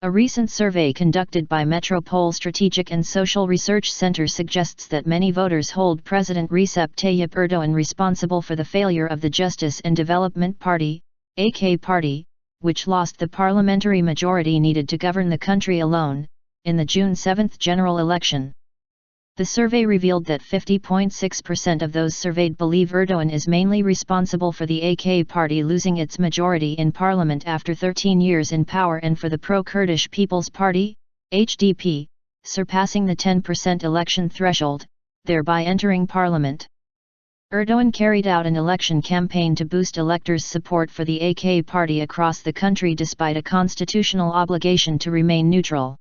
A recent survey conducted by MetroPOLL Strategic and Social Research Center suggests that many voters hold President Recep Tayyip Erdoğan responsible for the failure of the Justice and Development Party, AK Party, which lost the parliamentary majority needed to govern the country alone, in the June 7 general election. The survey revealed that 50.6% of those surveyed believe Erdoğan is mainly responsible for the AK party losing its majority in parliament after 13 years in power, and for the pro-Kurdish People's Party, HDP, surpassing the 10% election threshold, thereby entering parliament. Erdoğan carried out an election campaign to boost electors' support for the AK party across the country despite a constitutional obligation to remain neutral.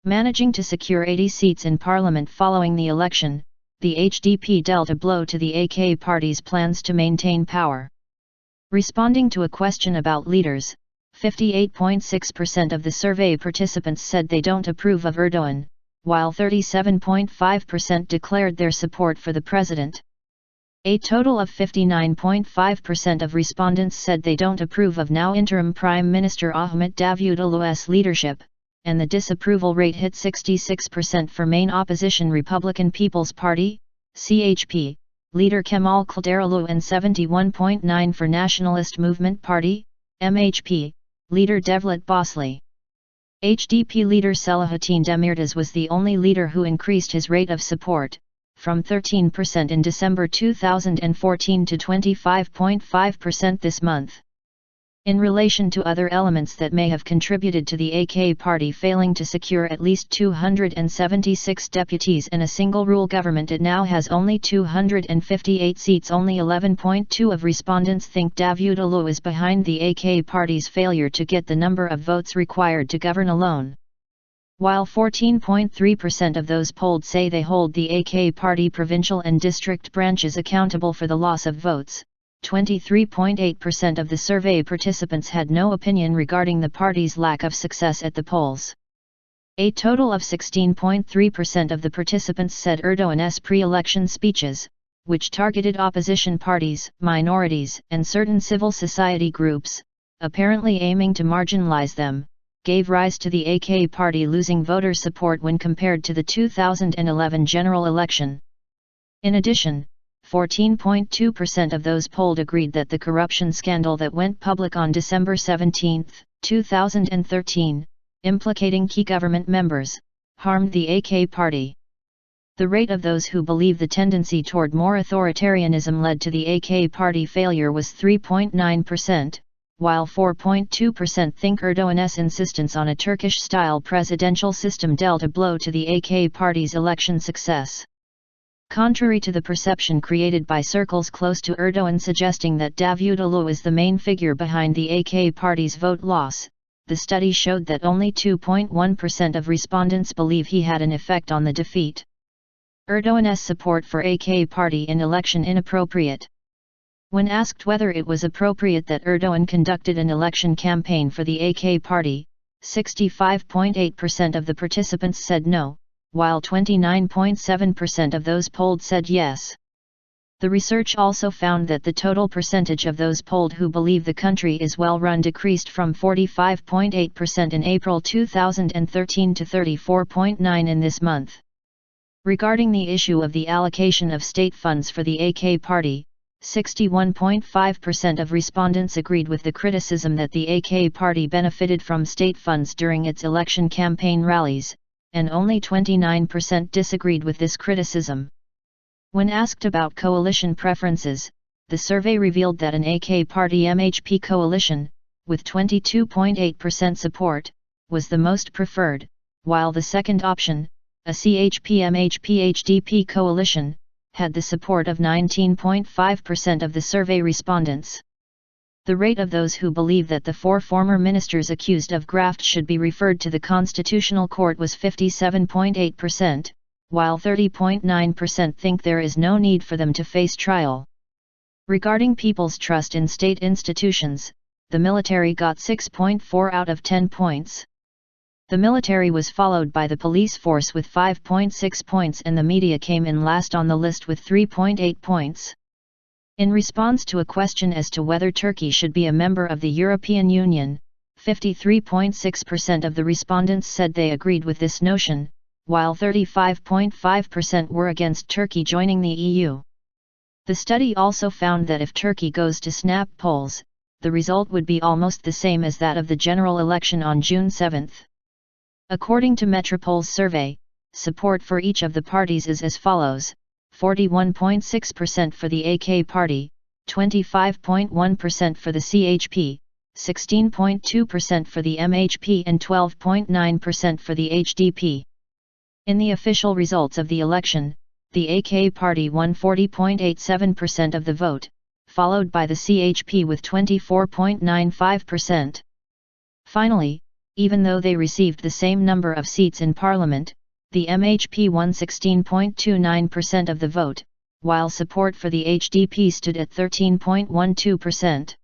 Managing to secure 80 seats in parliament following the election, the HDP dealt a blow to the AK party's plans to maintain power. Responding to a question about leaders, 58.6% of the survey participants said they don't approve of Erdoğan, while 37.5% declared their support for the president. A total of 59.5% of respondents said they don't approve of now interim Prime Minister Ahmet Davutoğlu's leadership, and the disapproval rate hit 66% for main opposition Republican People's Party, CHP, leader Kemal Kılıçdaroğlu, and 71.9% for Nationalist Movement Party, MHP, leader Devlet Bahçeli. HDP leader Selahattin Demirtas was the only leader who increased his rate of support, from 13% in December 2014 to 25.5% this month. In relation to other elements that may have contributed to the AK party failing to secure at least 276 deputies and a single rule government, it now has only 258 seats. Only 11.2% of respondents think Davutoğlu is behind the AK party's failure to get the number of votes required to govern alone. While 14.3% of those polled say they hold the AK party provincial and district branches accountable for the loss of votes, 23.8% of the survey participants had no opinion regarding the party's lack of success at the polls. A total of 16.3% of the participants said Erdoğan's pre-election speeches, which targeted opposition parties, minorities, and certain civil society groups, apparently aiming to marginalize them, gave rise to the AK party losing voter support when compared to the 2011 general election. In addition, 14.2% of those polled agreed that the corruption scandal that went public on December 17, 2013, implicating key government members, harmed the AK party. The rate of those who believe the tendency toward more authoritarianism led to the AK party failure was 3.9%, while 4.2% think Erdoğan's insistence on a Turkish-style presidential system dealt a blow to the AK party's election success. Contrary to the perception created by circles close to Erdoğan suggesting that Davutoğlu is the main figure behind the AK party's vote loss, the study showed that only 2.1% of respondents believe he had an effect on the defeat. Erdoğan's support for AK party in election inappropriate. When asked whether it was appropriate that Erdoğan conducted an election campaign for the AK party, 65.8% of the participants said no, while 29.7% of those polled said yes. The research also found that the total percentage of those polled who believe the country is well run decreased from 45.8% in April 2013 to 34.9% in this month. Regarding the issue of the allocation of state funds for the AK party, 61.5% of respondents agreed with the criticism that the AK party benefited from state funds during its election campaign rallies, and only 29% disagreed with this criticism. When asked about coalition preferences, the survey revealed that an AK party MHP coalition, with 22.8% support, was the most preferred, while the second option, a CHP-MHP-HDP coalition, had the support of 19.5% of the survey respondents. The rate of those who believe that the 4 former ministers accused of graft should be referred to the Constitutional Court was 57.8%, while 30.9% think there is no need for them to face trial. Regarding people's trust in state institutions, the military got 6.4 out of 10 points. The military was followed by the police force with 5.6 points, and the media came in last on the list with 3.8 points. In response to a question as to whether Turkey should be a member of the European Union, 53.6% of the respondents said they agreed with this notion, while 35.5% were against Turkey joining the EU. The study also found that if Turkey goes to snap polls, the result would be almost the same as that of the general election on June 7. According to MetroPOLL's survey, support for each of the parties is as follows: 41.6% for the AK party, 25.1% for the CHP, 16.2% for the MHP and 12.9% for the HDP. In the official results of the election, the AK party won 40.87% of the vote, followed by the CHP with 24.95%. Finally, even though they received the same number of seats in parliament, the MHP won 16.29% of the vote, while support for the HDP stood at 13.12%.